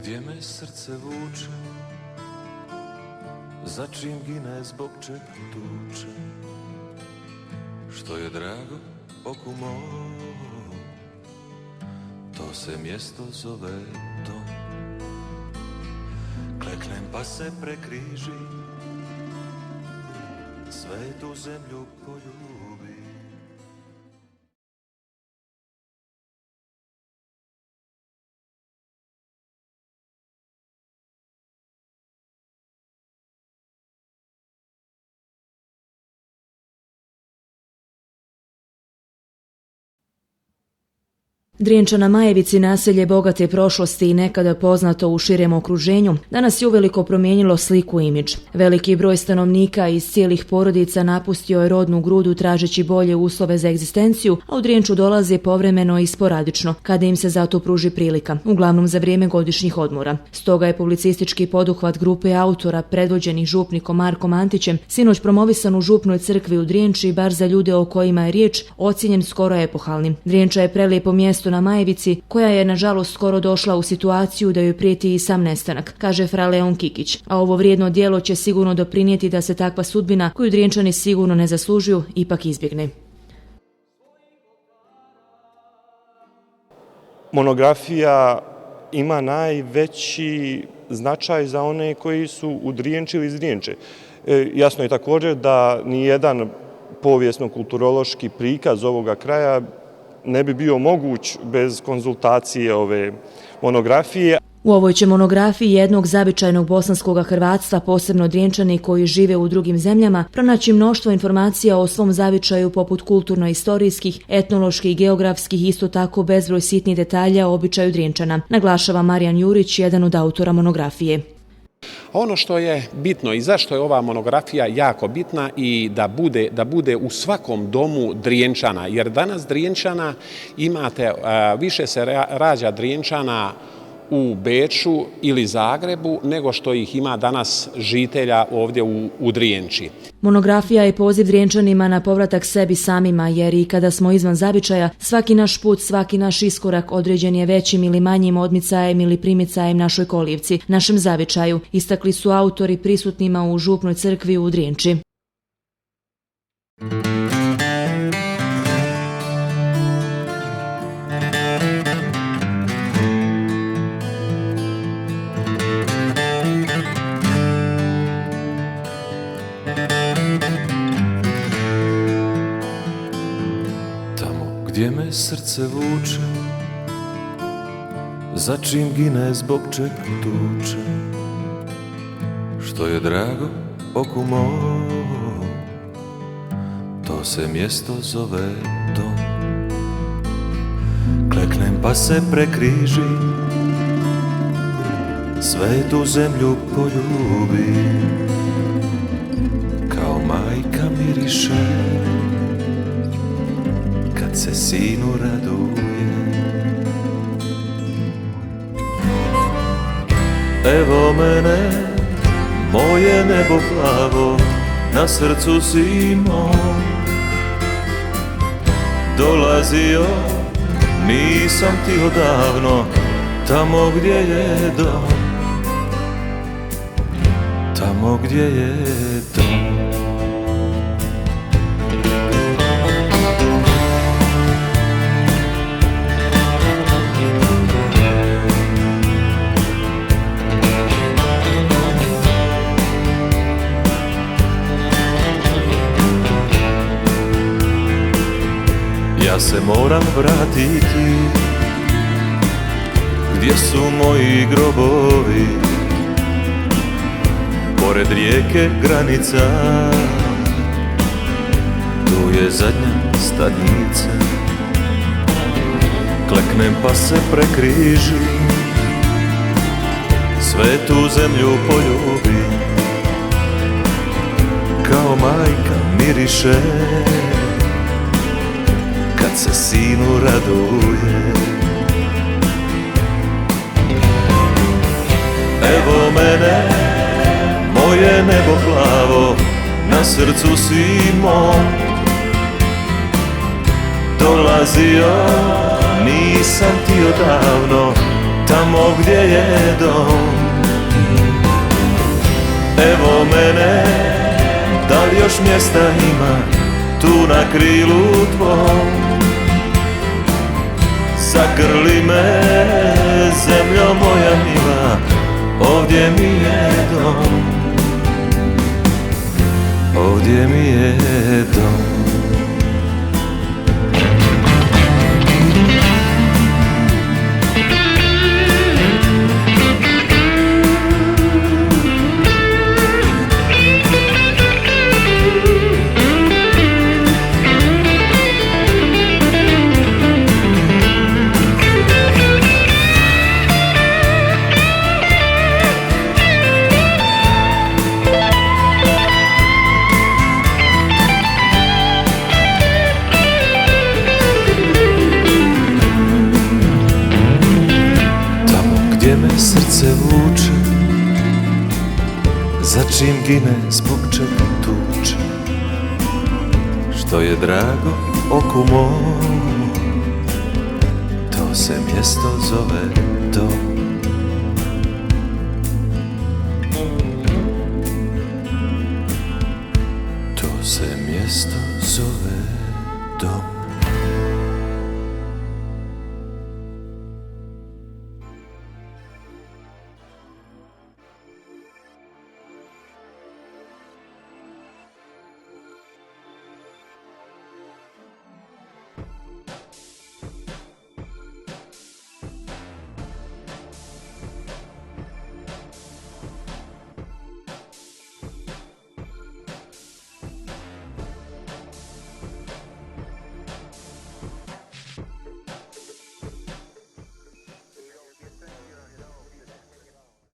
Gdje me srce vuče, za čim gine, zbog čega tuče, što je drago oku mom, to se mjesto zove dom. Kleknem pa se prekriži, svetu zemlju poljubi. Driječa na Majevici, naselje bogate prošlosti i nekada poznato u širem okruženju, danas je uveliko promijenilo sliku i imidž. Veliki broj stanovnika iz cijelih porodica napustio je rodnu Grudu tražeći bolje uslove za egzistenciju, a u Driječu dolaze povremeno i sporadično, kada im se zato pruži prilika, uglavnom za vrijeme godišnjih odmora. Stoga je publicistički poduhvat grupe autora predvođenih župnikom Markom Antićem sinoć promovisan u župnoj crkvi u Driječu i bar za ljude o kojima je riječ ocijenjen skoro epohalnim. Driječa je prelijepo mjesto na Majevici, koja je nažalost skoro došla u situaciju da joj prijeti i sam nestanak, kaže fra Leon Kikić, a ovo vrijedno djelo će sigurno doprinijeti da se takva sudbina, koju Driječani sigurno ne zaslužuju, ipak izbjegne. Monografija ima najveći značaj za one koji su u Driječu ili iz Driječa. Jasno je također da nijedan povijesno-kulturološki prikaz ovoga kraja ne bi bio moguć bez konzultacije ove monografije. U ovoj će monografiji jednog zavičajnog bosanskog hrvatstva, posebno Driječani koji žive u drugim zemljama, pronaći mnoštvo informacija o svom zavičaju poput kulturno-istorijskih, etnoloških i geografskih, isto tako bezbroj sitnih detalja o običaju Driječana, naglašava Marijan Jurić, jedan od autora monografije. Ono što je bitno i zašto je ova monografija jako bitna i da bude u svakom domu Driječana, jer danas Driječana imate, više se rađa Driječana u Beču ili Zagrebu nego što ih ima danas žitelja ovdje u Driječi. Monografija je poziv Driječanima na povratak sebi samima, jer i kada smo izvan zavičaja, svaki naš put, svaki naš iskorak određen je većim ili manjim odmicajem ili primicajem našoj kolivci, našem zavičaju, istakli su autori prisutnima u župnoj crkvi u Driječi. Gdje me srce vuče, za čim gine, zbog čega tuče, što je drago oku mom, to se mjesto zove dom. Kleknem pa se prekriži, svetu zemlju poljubi, kao majka miriše kad se sinu raduje. Evo mene, moje nebo plavo, na srcu si mom. Dolazio, nisam ti odavno, tamo gdje je dom, tamo gdje je dom. Ja se moram vratiti, gdje su moji grobovi, pored rijeke granica, tu je zadnja stanica. Kleknem pa se prekrižim, svetu zemlju poljubim, kao majka miriše kad se sinu raduje. Evo mene, moje nebo plavo, na srcu si mom. Dolazio, nisam ti odavno, tamo gdje je dom. Evo mene, da li još mjesta ima tu na krilu tvom? Zagrli me, zemljo moja mila, ovdje mi je dom. Ovdje mi je dom. Gdje me srce vuče, za čim gine, zbog čega tuče, što je drago oku mom, to se mjesto zove dom. To se mjesto zove dom.